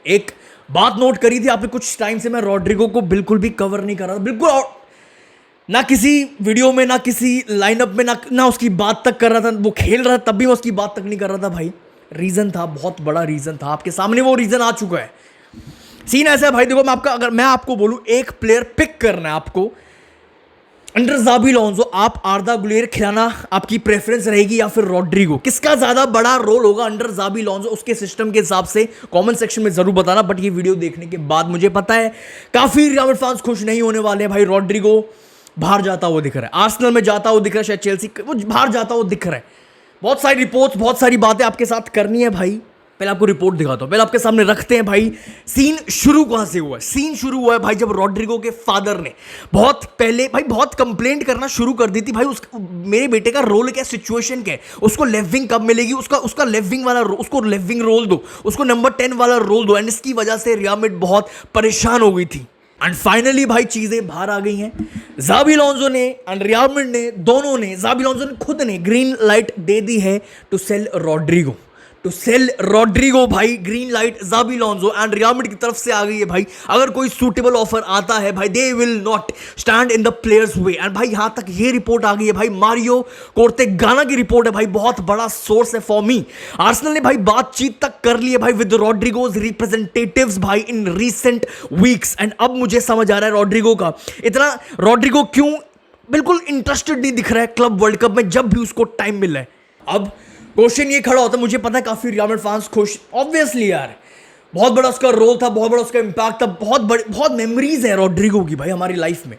एक बात नोट करी थी आपने कुछ टाइम से, मैं रॉड्रिगो को बिल्कुल भी कवर नहीं कर रहा था, बिल्कुल ना किसी वीडियो में, ना किसी लाइनअप में, ना उसकी बात तक कर रहा था। वो खेल रहा था तब भी मैं उसकी बात तक नहीं कर रहा था भाई। रीजन था, बहुत बड़ा रीजन था, आपके सामने वो रीजन आ चुका है। सीन ऐसा है भाई, देखो अगर मैं आपको बोलूं एक प्लेयर पिक करना है आपको अंडर ज़ाबी अलोंसो, आप आर्दा गुलेर खिलाना आपकी प्रेफरेंस रहेगी या फिर रॉड्रिगो? किसका ज्यादा बड़ा रोल होगा अंडर ज़ाबी अलोंसो उसके सिस्टम के हिसाब से? कमेंट सेक्शन में जरूर बताना। बट ये वीडियो देखने के बाद मुझे पता है काफी रियल मैड्रिड फैंस खुश नहीं होने वाले हैं भाई। रॉड्रिगो बाहर जाता हुआ दिख रहा है, आर्सेनल में जाता हुआ दिख रहा है, शायद चेल्सी, वो बाहर जाता हुआ दिख रहा है। बहुत सारी रिपोर्ट्स, बहुत सारी बातें आपके साथ करनी है भाई। पहले आपको रिपोर्ट दिखाता हूं, पहले आपके सामने रखते हैं भाई सीन शुरू कहां से हुआ है। सीन शुरू हुआ है भाई जब रॉड्रिगो के फादर ने बहुत पहले भाई बहुत कंप्लेंट करना शुरू कर दी थी भाई, मेरे बेटे का रोल क्या, सिचुएशन क्या है, उसको लेफ्ट विंग कब मिलेगी, उसका लेफ्ट विंग वाला, उसको लेफ्ट विंग रोल दो, उसको नंबर 10 वाला रोल दो। एंड इसकी वजह से रियल मैड्रिड बहुत परेशान हो गई थी। एंड फाइनली भाई चीजें बाहर आ गई हैं। ज़ाबी अलोंसो ने एंड रियल मैड्रिड ने, दोनों ने, ज़ाबी अलोंसो ने खुद ने ग्रीन लाइट दे दी है टू सेल रॉड्रिगो, भाई। Green light Xabi Alonso and Real Madrid की तरफ से आ गई है भाई। अगर कोई सूटेबल ऑफर आता है भाई, they will not stand in the players way. And भाई यहां तक ये रिपोर्ट आ गई है भाई, मारियो कोर्तेगाना की रिपोर्ट है भाई, बहुत बड़ा सोर्स है फॉर मी। आर्सेनल ने भाई बातचीत तक कर ली है भाई विद रॉड्रिगोज रिप्रेजेंटेटिव्स भाई इन रीसेंट वीक्स। एंड अब मुझे समझ आ रहा है रॉड्रिगो क्यों बिल्कुल इंटरेस्टेड नहीं दिख रहा है क्लब वर्ल्ड कप में जब भी उसको टाइम मिल रहा है। अब क्वेश्चन ये खड़ा होता है, मुझे पता है काफी रियल मैड्रिड फैंस खुश, ऑब्वियसली यार, बहुत बड़ा उसका रोल था, बहुत बड़ा उसका इंपैक्ट था, बहुत मेमोरीज है रॉड्रिगो की भाई हमारी लाइफ में।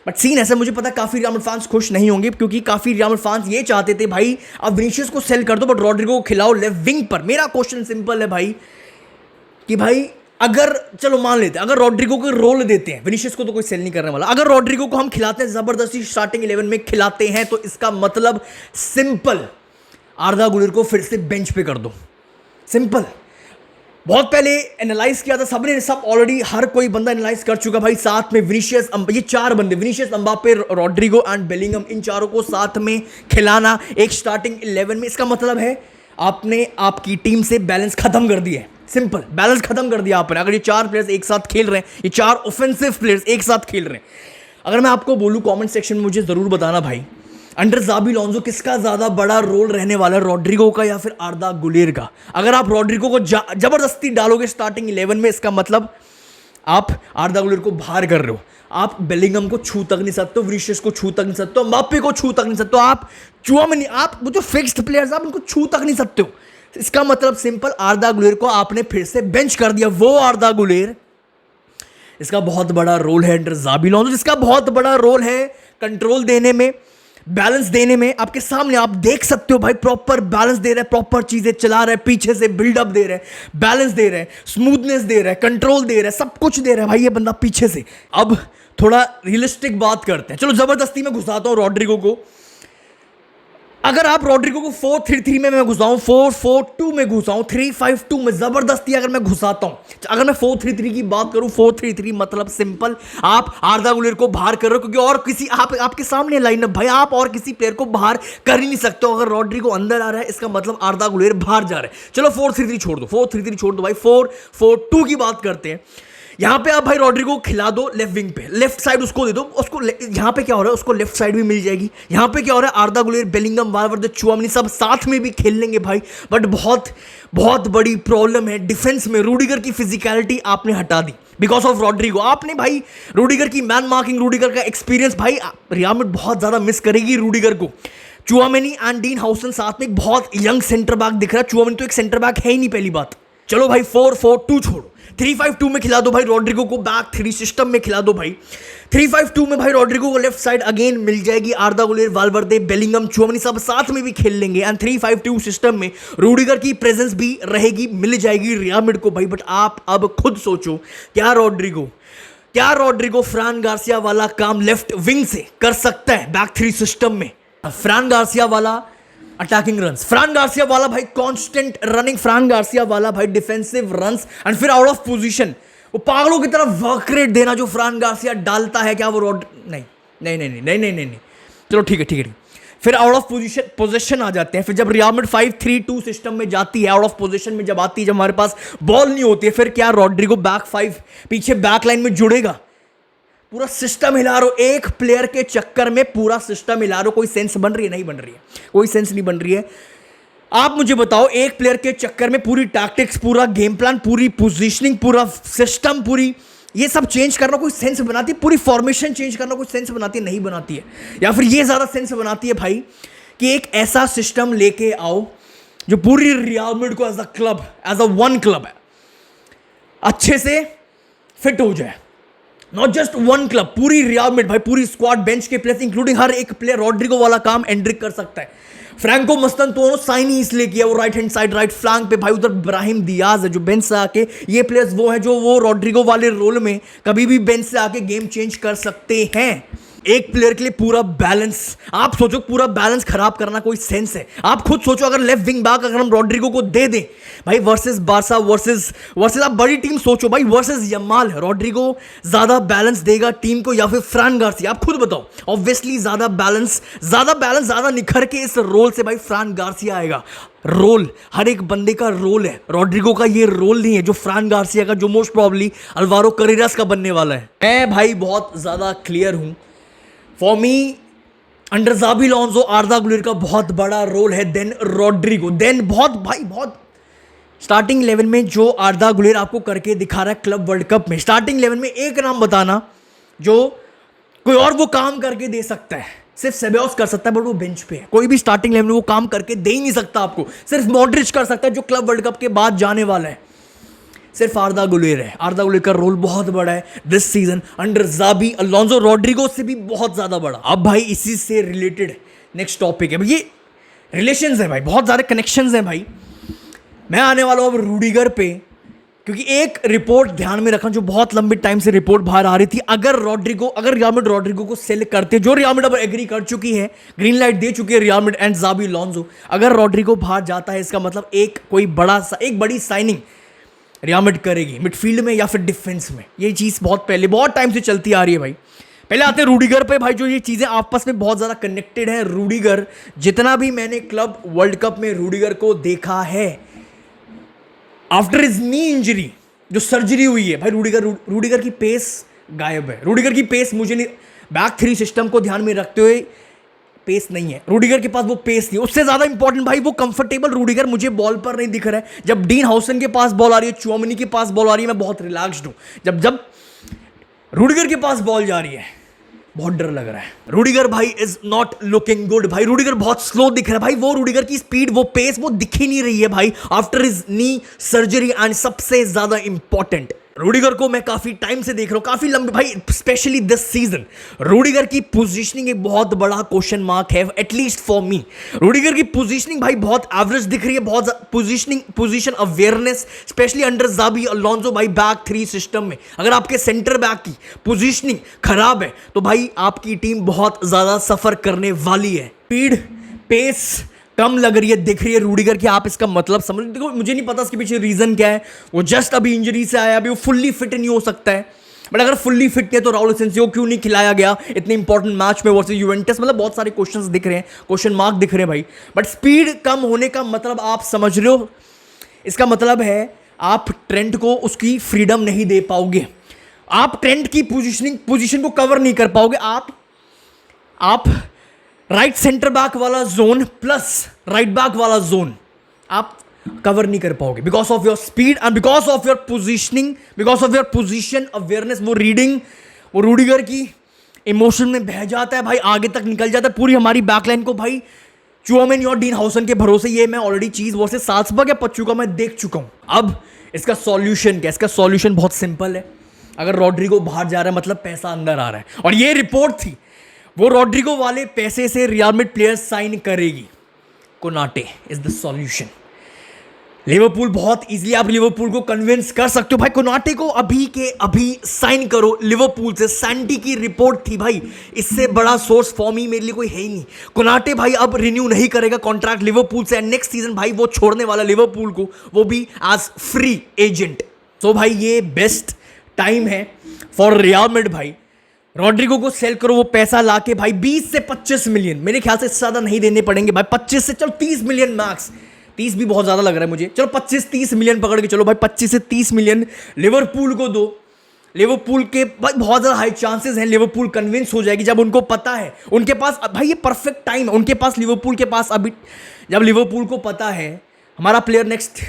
बट सीन ऐसा, मुझे पता है काफी रियल मैड्रिड फैंस खुश नहीं होंगे, क्योंकि काफी रियल मैड्रिड फैंस ये चाहते थे भाई अब विनीशियस को सेल कर दो बट रॉड्रिगो को खिलाओ लेफ्ट विंग पर। मेरा क्वेश्चन सिंपल है भाई कि भाई अगर चलो मान लेते हैं, अगर रॉड्रिगो को रोल देते हैं, विनीशियस को तो कोई सेल नहीं करने वाला, अगर रॉड्रिगो को हम खिलाते हैं, जबरदस्ती स्टार्टिंग 11 में खिलाते हैं, तो इसका मतलब सिंपल, आर्दा गुलेर को फिर से बेंच पे कर दो, सिंपल। बहुत पहले एनालाइज किया था सबने, सब ऑलरेडी हर कोई बंदा एनालाइज कर चुका भाई। साथ में विनीशियस, ये चार बंदे, Vinicius, Mbappe, Rodrygo and Bellingham, इन चारों को साथ में खिलाना एक स्टार्टिंग 11 में, इसका मतलब है आपने आपकी टीम से बैलेंस खत्म कर दिया है, सिंपल, बैलेंस खत्म कर दिया आपने। अगर ये चार प्लेयर्स एक साथ खेल रहे हैं, ये चार ऑफेंसिव प्लेयर्स एक साथ खेल रहे हैं, अगर मैं आपको बोलूं कमेंट सेक्शन में मुझे जरूर बताना भाई, अंडर ज़ाबी अलोंसो किसका ज्यादा बड़ा रोल रहने वाला है, रॉड्रिगो का या फिर आर्दा गुलेर का? अगर आप रॉड्रिगो को जबरदस्ती डालोगे स्टार्टिंग 11 में, इसका मतलब आप आर्दा गुलेर को बाहर कर रहे हो, आप बेलिंगम को छू तक नहीं सकते, विनीशियस को छू तक नहीं सकते, एम्बापे को छू तक नहीं सकते, आप चुआमेनी, आप वो जो फिक्स्ड प्लेयर्स आप उनको छू तक नहीं सकते हो। इसका मतलब सिंपल, आर्दा गुलेर को आपने फिर से बेंच कर दिया। वो आर्दा गुलेर, इसका बहुत बड़ा रोल है अंडर ज़ाबी अलोंसो, जिसका बहुत बड़ा रोल है कंट्रोल देने में, बैलेंस देने में। आपके सामने आप देख सकते हो भाई, प्रॉपर बैलेंस दे रहा है, प्रॉपर चीजें चला रहा है, पीछे से बिल्डअप दे रहा है, बैलेंस दे रहा है, स्मूथनेस दे रहा है, कंट्रोल दे रहा है, सब कुछ दे रहा है भाई ये बंदा पीछे से। अब थोड़ा रियलिस्टिक बात करते हैं, चलो जबरदस्ती में घुसाता हूं रॉड्रिगो को। अगर आप रॉड्रिगो को 4-3-3 में मैं घुसाऊं, 4-4-2 में घुसाऊं, 3-5-2 में जबरदस्ती अगर मैं घुसाता हूं, अगर मैं 4-3-3 की बात करूं, 4-3-3 मतलब सिंपल, आप आर्दा गुलेर को बाहर कर रहे हो, क्योंकि और किसी आपके सामने लाइनअप भाई, आप और किसी प्लेयर को बाहर कर ही नहीं सकते हो। अगर रॉड्रिगो अंदर आ रहा है, इसका मतलब आर्दा गुलेर बाहर जा रहा है। चलो 4-3-3 छोड़ दो, 4-3-3 छोड़ दो भाई, 4-4-2 की बात करते हैं। यहां पे आप भाई रॉड्रिगो को खिला दो लेफ्ट विंग पे, लेफ्ट साइड उसको दे दो, उसको यहां पे क्या हो रहा है, उसको लेफ्ट साइड भी मिल जाएगी। यहां पे क्या हो रहा है, आर्दा गुलेर, बेलिंगम, वाल्वर्दे, चुआमेनी सब साथ में भी खेल लेंगे भाई। बट बहुत बड़ी प्रॉब्लम है डिफेंस में, रूडिगर की फिजिकलिटी आपने हटा दी बिकॉज ऑफ रॉड्रिगो। आपने भाई रूडिगर की मैन मार्किंग, रूडिगर का एक्सपीरियंस भाई रियल मैड्रिड बहुत ज्यादा मिस करेगी रूडिगर को। चुआमेनी एंड डीन हाउसन साथ में बहुत यंग सेंटर बैक दिख रहा है, चुआमेनी तो एक सेंटर बैक है ही नहीं पहली बात। चलो भाई 4-4-2 छोड़ो, 3-5-2 में खिला दो भाई रॉड्रिगो को, बैक 3 सिस्टम में खिला दो भाई। 3-5-2 में भाई रॉड्रिगो को लेफ्ट साइड अगेन मिल जाएगी, आर्दा गुलेर, वाल्वर्दे, बेलिंगम, चुआमेनी सब साथ में भी खेल लेंगे। एंड 3-5-2 सिस्टम में रूडिगर की प्रेजेंस भी रहेगी, मिल जाएगी रियल मैड्रिड को भाई। बट आप अब खुद सोचो, क्या रॉड्रिगो फ्रान गार्सिया वाला काम लेफ्ट विंग से कर सकता है बैक 3 सिस्टम में? फ्रान गार्सिया वाला अटैकिंग रन्स, फ्रान गार्सिया वाला भाई कांस्टेंट रनिंग, फ्रान गार्सिया वाला भाई डिफेंसिव रन्स एंड फिर आउट ऑफ पोजीशन वो पागलों की तरह वर्क रेट देना जो फ्रान गार्सिया डालता है, क्या वो नहीं, चलो ठीक है, फिर आउट ऑफ पोजीशन आ जाते हैं। फिर जब रियल मैड्रिड 5-3-2 सिस्टम में जाती है, आउट ऑफ पोजीशन में जब आती है, जब हमारे पास बॉल नहीं होती है, फिर क्या रॉड्रिगो बैक 5 पीछे बैक लाइन में जुड़ेगा? पूरा सिस्टम हिला रहे हो, एक प्लेयर के चक्कर में पूरा सिस्टम हिला रहे हो। कोई सेंस बन रही है? नहीं बन रही है, कोई सेंस नहीं बन रही है। आप मुझे बताओ, एक प्लेयर के चक्कर में पूरी टैक्टिक्स, पूरा गेम प्लान, पूरी पोजीशनिंग, पूरा सिस्टम, पूरी ये सब चेंज करना कोई सेंस बनाती है? पूरी फॉर्मेशन चेंज करना कोई सेंस बनाती है? नहीं बनाती है। या फिर ये ज्यादा सेंस बनाती है भाई कि एक ऐसा सिस्टम लेके आओ जो पूरी रियल मैड्रिड को as a club, as a one club है, अच्छे से फिट हो जाए। नॉट जस्ट वन क्लब, पूरी रियल मैड्रिड भाई, पूरी स्क्वाड, बेंच के प्लेयर्स इंक्लूडिंग हर एक प्लेयर रॉड्रिगो वाला काम एंड्रिक कर सकता है। फ्रैंको मस्तनतोनो साइन ही इसलिए किया, वो right hand side, right flank पे भाई, उधर ब्राहिम दियाज है जो बेंच से आके, ये प्लेयर्स वो हैं जो वो रॉड्रिगो वाले रोल में कभी भी बेंच से आके गेम चेंज कर सकते हैं। एक प्लेयर के लिए पूरा बैलेंस, आप सोचो पूरा बैलेंस खराब करना कोई सेंस है? आप खुद सोचो, अगर लेफ्ट विंग बैक अगर हम रॉड्रिगो को दे दें भाई, वर्सेस बारसा, वर्सेस आप बड़ी टीम सोचो भाई, वर्सेस यमाल, रॉड्रिगो ज्यादा बैलेंस देगा टीम को या फिर फ्रैन गार्सिया? आप खुद बताओ। ऑब्वियसली ज्यादा बैलेंस, ज्यादा निखर के इस रोल से भाई फ्रैन गार्सिया आएगा। रोल, हर एक बंदे का रोल है। रॉड्रिगो का ये रोल नहीं है जो फ्रैन गार्सिया का, जो मोस्ट प्रॉब्ली अल्वारो करेरास का बनने वाला है। मैं भाई बहुत ज्यादा क्लियर हूं, for me under Xabi Alonso, Arda Guler का बहुत बड़ा रोल है, देन रॉड्रिगो, देन बहुत स्टार्टिंग 11 में जो आर्दा गुलेर आपको करके दिखा रहा है क्लब वर्ल्ड कप में। स्टार्टिंग 11 में एक नाम बताना जो कोई और वो काम करके दे सकता है। सिर्फ सेबेयोस कर सकता है, बट वो बेंच पे है। कोई भी स्टार्टिंग 11 में वो काम करके दे ही नहीं सकता आपको। सिर्फ मॉड्रिच कर सकता है जो क्लब वर्ल्ड कप के बाद जाने वाला है। सिर्फ आर्दा गुलेर है। आर्दा गुलेर का रोल बहुत बड़ा है this season under Xabi Alonso, Rodrygo से भी बहुत ज्यादा बड़ा। अब भाई इसी से रिलेटेड नेक्स्ट टॉपिक है, ये रिलेशंस है भाई, बहुत सारे कनेक्शंस हैं भाई। मैं आने वाला हूं अब रूडिगर पे, क्योंकि एक रिपोर्ट ध्यान में रखना जो बहुत लंबे टाइम से रिपोर्ट बाहर आ रही थी। अगर रियल मैड्रिड रॉड्रिगो को सेल करते, जो रियल मैड्रिड अब एग्री कर चुकी है, ग्रीन लाइट दे चुकी है रियल मैड्रिड एंड ज़ाबी अलोंसो, अगर रॉड्रिगो बाहर जाता है, इसका मतलब एक बड़ी साइनिंग रियल मैड्रिड करेगी मिडफील्ड में या फिर डिफेंस में। ये चीज़ बहुत टाइम से चलती आ रही है भाई। पहले आते हैं रूडिगर पे भाई, जो ये चीज़ें आपस में बहुत ज़्यादा कनेक्टेड है। रूडिगर, जितना भी मैंने क्लब वर्ल्ड कप में रूडिगर को देखा है, आफ्टर हिज नी इंजरी, जो सर्जरी हुई है भाई, रूडिगर की पेस गायब है। रूडिगर की पेस मुझे नहीं, बैक 3 सिस्टम को ध्यान में रखते हुए पेस नहीं है रूडिगर के पास, वो पेस नहीं। उससे ज्यादा इंपॉर्टेंट भाई वो कंफर्टेबल रूडिगर मुझे बॉल पर नहीं दिख रहा है। जब डीन हाउसन के पास बॉल आ रही है, चुआमिनी के पास बॉल आ रही है, मैं बहुत रिलैक्स्ड हूं। जब रूडिगर के पास बॉल जा रही है, बहुत डर लग रहा है। रूडिगर भाई इज नॉट लुकिंग गुड भाई। रूडिगर बहुत स्लो दिख रहा है भाई। वो रूडिगर की स्पीड, वो पेस, वो दिख ही नहीं रही है भाई after his knee surgery. And सबसे ज्यादा इंपॉर्टेंट, रूडिगर को मैं काफी टाइम से देख रहा हूं, काफी लंबे भाई, स्पेशली दिस सीजन। रूडिगर की पोजीशनिंग एक बहुत बड़ा क्वेश्चन मार्क है, एटलीस्ट फॉर मी। रूडिगर की पोजीशनिंग भाई बहुत एवरेज दिख रही है, बहुत position awareness, specially under Xabi Alonso भाई, बैक 3 सिस्टम में। अगर आपके सेंटर बैक की पोजीशनिंग खराब है तो भाई आपकी टीम बहुत ज्यादा सफर करने वाली है। स्पीड, पेस कम लग रही है, दिख रही है रूडिगर की। आप इसका मतलब समझ, देखो मुझे नहीं पता इसके पीछे रीजन क्या है। वो जस्ट अभी इंजरी से आया, अभी वो फुल्ली फिट नहीं हो सकता है। बट अगर फुल्ली फिट है तो राउल एसेंसियो क्यों नहीं खिलाया गया इतने इंपॉर्टेंट मैच में वर्सेस यूवेंटस? मतलब बहुत सारे क्वेश्चंस दिख रहे हैं, क्वेश्चन मार्क दिख रहे हैं भाई। बट स्पीड कम होने का मतलब आप समझ रहे हो, इसका मतलब है आप ट्रेंट को उसकी फ्रीडम नहीं दे पाओगे। आप ट्रेंट की पोजिशन को कवर नहीं कर पाओगे। आप राइट सेंटर बैक वाला जोन प्लस राइट बैक वाला जोन आप कवर नहीं कर पाओगे because of your speed and because of your positioning, because of your position awareness. वो रीडिंग, वो रूडिगर की इमोशन में बह जाता है भाई, आगे तक निकल जाता है। पूरी हमारी बैकलाइन को भाई चुआमेनी और डीन हाउसन के भरोसे, ये मैं ऑलरेडी चीज वर्सेस साल्जबर्ग या पच्चू का मैं देख चुका हूं। अब इसका सॉल्यूशन क्या? इसका सॉल्यूशन बहुत सिंपल है। अगर रॉड्रिगो बाहर जा रहा है मतलब पैसा अंदर आ रहा है, और ये रिपोर्ट थी, वो रॉड्रिगो वाले पैसे से रियल मैड्रिड प्लेयर्स साइन करेगी। Konate is the solution. Liverpool बहुत इजीली, आप लिवरपूल को कन्विंस कर सकते हो भाई, कोनाटे को अभी के अभी साइन करो लिवरपूल से। सैंटी की रिपोर्ट थी भाई, इससे बड़ा सोर्स फॉर मी मेरे लिए कोई है ही नहीं। कोनाटे भाई अब रिन्यू नहीं करेगा कॉन्ट्रैक्ट लिवरपूल से, एंड नेक्स्ट सीजन भाई वो छोड़ने वाला लिवरपूल को, वो भी एज फ्री एजेंट। सो भाई ये बेस्ट टाइम है फॉर रियल मैड्रिड भाई रॉड्रिगो को सेल करो, वो पैसा लाके भाई 20 से 25 मिलियन, मेरे ख्याल से इससे ज़्यादा नहीं देने पड़ेंगे भाई, 25 से चलो 30 मिलियन मैक्स, 30 भी बहुत ज़्यादा लग रहा है मुझे, चलो 25-30 मिलियन पकड़ के चलो भाई, 25 से 30 मिलियन लिवरपूल को दो। लिवरपूल के भाई बहुत ज़्यादा हाई चांसेस हैं, लिवरपूल कन्विंस हो जाएगी जब उनको पता है, उनके पास भाई ये परफेक्ट टाइम है उनके पास, लिवरपूल के पास अभी, जब लिवरपूल को पता है हमारा प्लेयर नेक्स्ट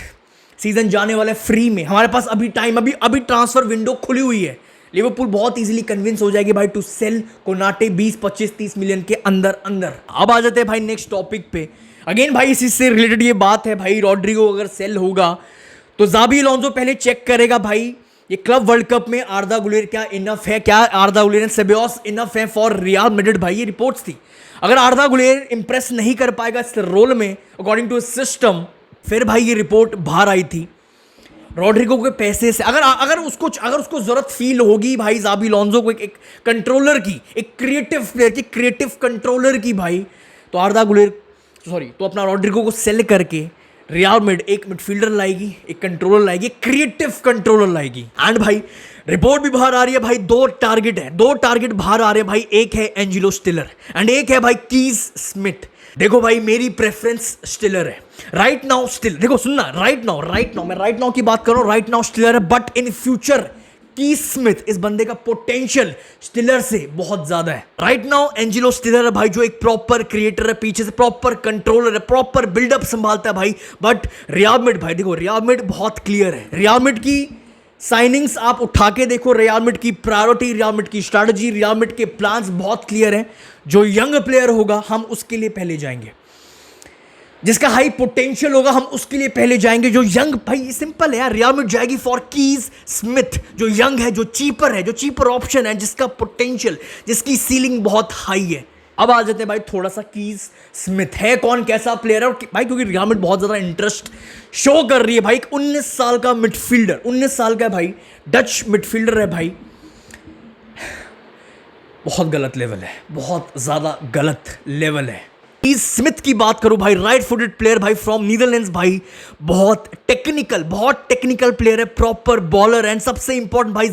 सीजन जाने वाला है फ्री में, हमारे पास अभी टाइम, अभी ट्रांसफर विंडो खुली हुई है, लिवरपूल बहुत इजीली कन्विंस हो जाएगी भाई टू सेल कोनाटे 20-25-30 मिलियन के अंदर अंदर। अब आ जाते हैं भाई नेक्स्ट टॉपिक पे, अगेन भाई इसी से रिलेटेड ये बात है भाई, रॉड्रिगो अगर सेल होगा तो जाबी अलोंसो पहले चेक करेगा भाई ये क्लब वर्ल्ड कप में आर्दा गुलेर क्या इनफ है, क्या आर्दा गुलेर एंड सेबायोस इनफ है फॉर रियल मैड्रिड भाई, ये रिपोर्ट्स थी। अगर आर्दा गुलेर इंप्रेस नहीं कर पाएगा इस रोल में अकॉर्डिंग टू सिस्टम, फिर भाई ये रिपोर्ट बाहर आई थी रॉड्रिगो के पैसे से, अगर उसको जरूरत फील होगी भाई जाबी अलोंसो को एक कंट्रोलर की, एक क्रिएटिव प्लेयर की, क्रिएटिव कंट्रोलर की भाई, तो आर्दा गुलेर तो अपना रॉड्रिगो को सेल करके रियल मैड्रिड एक मिडफील्डर लाएगी, एक कंट्रोलर लाएगी, एक क्रिएटिव कंट्रोलर लाएगी। एंड भाई रिपोर्ट भी बाहर आ रही है भाई, दो टारगेट बाहर आ रहे हैं भाई, एक है एंजेलो स्टिलर एंड एक है भाई कीज स्मिथ। देखो भाई मेरी प्रेफरेंस स्टिलर है राइट नाउ, देखो सुनना, राइट नाउ की बात करो, राइट नाउ स्टिलर है, but in future keys Smith, इस बंदे का पोटेंशियल स्टिलर से बहुत ज्यादा है। राइट नाउ एंजेलो स्टिलर है भाई जो एक प्रॉपर क्रिएटर है, पीछे से प्रॉपर कंट्रोलर है, प्रॉपर बिल्डअप संभालता है भाई, बट रियल मैड्रिड भाई देखो, रियल मैड्रिड बहुत क्लियर है, रियल मैड्रिड की साइनिंग्स आप उठा के देखो, रियल मैड्रिड की प्रायोरिटी, रियल मैड्रिड की स्ट्रैटेजी, रियल मैड्रिड के प्लान्स बहुत क्लियर है, जो यंग प्लेयर होगा हम उसके लिए पहले जाएंगे, जिसका हाई पोटेंशियल होगा हम उसके लिए पहले जाएंगे, जो यंग भाई सिंपल है यार, रियल मैड्रिड जाएगी फॉर कीज स्मिथ, जो यंग है, जो चीपर ऑप्शन है, जिसका पोटेंशियल, जिसकी सीलिंग बहुत हाई है। अब आ जाते हैं भाई थोड़ा सा कीज स्मिथ है कौन, कैसा प्लेयर है, और भाई क्योंकि रियल मैड्रिड बहुत ज्यादा इंटरेस्ट शो कर रही है भाई, 19 साल का मिडफील्डर, 19 साल का भाई डच मिडफील्डर है भाई, बहुत गलत लेवल है, बहुत ज्यादा गलत लेवल है। कीज स्मिथ की बात करूं भाई, राइट फुटेड प्लेयर भाई फ्रॉम नीदरलैंड्स भाई, बहुत टेक्निकल प्लेयर है, प्रॉपर बॉलर एंड सबसे इंपॉर्टेंट भाई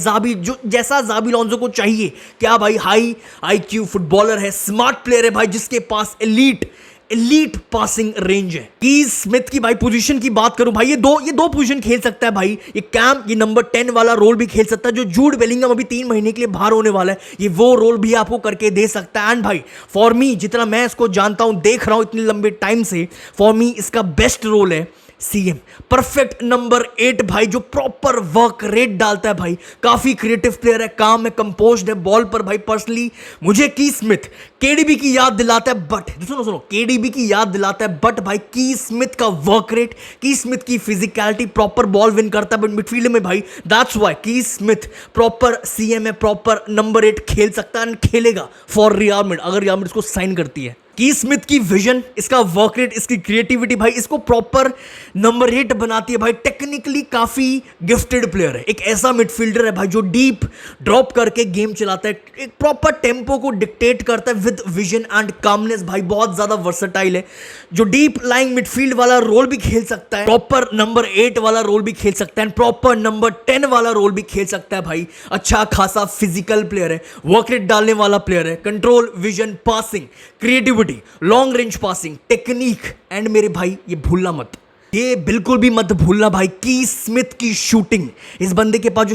जैसा जाबी अलोंसो को चाहिए, क्या भाई हाई आईक्यू फुटबॉलर है, स्मार्ट प्लेयर है भाई, जिसके पास एलीट पासिंग रेंज है। कीज स्मिथ की भाई पोजीशन की बात करूं भाई, ये दो पोजीशन खेल सकता है भाई, ये नंबर 10 वाला रोल भी खेल सकता है, जो जूड बेलिंगम अभी 3 महीने के लिए बाहर होने वाला है, ये वो रोल भी आपको करके दे सकता है। एंड भाई फॉर मी, जितना मैं इसको जानता हूं, देख रहा हूं इतने लंबे टाइम से, फॉर मी इसका बेस्ट रोल है सीएम, परफेक्ट नंबर 8 भाई, जो प्रॉपर वर्क रेट डालता है भाई, काफी क्रिएटिव प्लेयर है, काम है, कंपोज्ड है बॉल पर भाई। पर्सनली मुझे की स्मिथ केडीबी की याद दिलाता है, बट सुनो केडीबी की याद दिलाता है, बट भाई की स्मिथ का वर्क रेट, की स्मिथ की फिजिकलिटी, प्रॉपर बॉल विन करता है मिडफील्ड में भाई, दैट्स व्हाई की स्मिथ प्रॉपर सीएम है, प्रॉपर नंबर 8 खेल सकता है, खेलेगा फॉर रियल मैड्रिड अगर रियल मैड्रिड इसको साइन करती है। की स्मिथ की विजन, इसका वर्क रेट, इसकी क्रिएटिविटी भाई इसको प्रॉपर नंबर 8 बनाती है भाई, टेक्निकली काफी गिफ्टेड प्लेयर है, एक ऐसा मिडफील्डर है भाई जो डीप ड्रॉप करके गेम चलाता है, एक प्रॉपर टेम्पो को डिक्टेट करता है विद विजन एंड कामनेस भाई, बहुत ज्यादा वर्सेटाइल है, जो डीप लाइंग मिडफील्ड वाला रोल भी खेल सकता है, प्रॉपर नंबर 8 वाला रोल भी खेल सकता है, प्रॉपर नंबर 10 वाला रोल भी खेल सकता है भाई, अच्छा खासा फिजिकल प्लेयर है, वर्क रेट डालने वाला प्लेयर है, control, vision, passing, creativity, long range passing, technique and मेरे भाई ये भूलना मत, ये बिल्कुल भी मत भूलना भाई, की स्मिथ की शूटिंग, इस बंदे के पास जो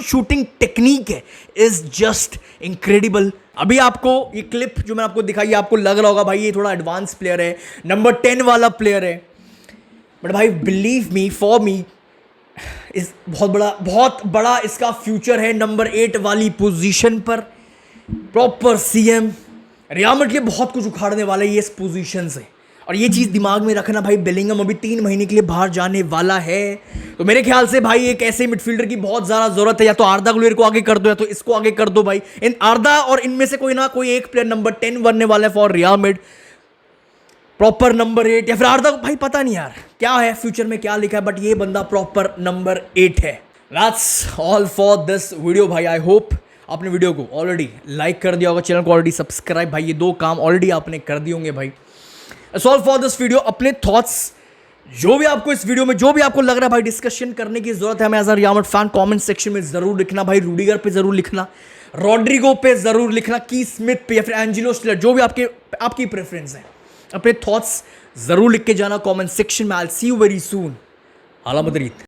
शूटिंग टेक्निक है इज जस्ट इनक्रेडिबल। अभी आपको ये क्लिप जो मैंने आपको दिखाई, आपको लग रहा होगा भाई ये थोड़ा एडवांस प्लेयर है, नंबर 10 वाला प्लेयर है, बट भाई बिलीव मी, फॉर मी इस बहुत बड़ा इसका फ्यूचर है नंबर 8 वाली पोजीशन पर, प्रॉपर सीएम, रियल मैड्रिड के लिए बहुत कुछ उखाड़ने वाला है ये इस पोजीशन से, और ये चीज़ दिमाग में रखना भाई, बेलिंगम अभी 3 महीने के लिए बाहर जाने वाला है, तो मेरे ख्याल से भाई एक ऐसे मिडफील्डर की बहुत ज़्यादा जरूरत है, या तो आर्दा गुलेर को आगे कर दो या तो इसको आगे कर दो भाई, इन आर्दा और इनमें से कोई ना कोई एक प्लेयर नंबर 10 बनने वाला है for real Madrid, proper number 8, या फिर आर्दा भाई पता नहीं यार क्या है फ्यूचर में क्या लिखा है, बट ये बंदा प्रॉपर नंबर 8 है। That's all for this video भाई, आई होप आपने वीडियो को ऑलरेडी लाइक कर दिया होगा, चैनल को ऑलरेडी सब्सक्राइब, भाई ये 2 काम ऑलरेडी आपने कर दिए होंगे भाई। सॉल्व फॉर दिस वीडियो, अपने थॉट्स जो भी आपको इस वीडियो में जो भी आपको लग रहा है भाई डिस्कशन करने की जरूरत है, मैं as a Real Madrid fan comment section में जरूर लिखना भाई। रूडिगर पे जरूर लिखना, रॉड्रिगो पे जरूर लिखना, की स्मिथ पे या फिर एंजेलो स्टिलर, जो भी आपकी प्रेफरेंस है, अपने थॉट्स जरूर लिख के जाना कमेंट सेक्शन में। I will see you very soon. हाला मदरीद।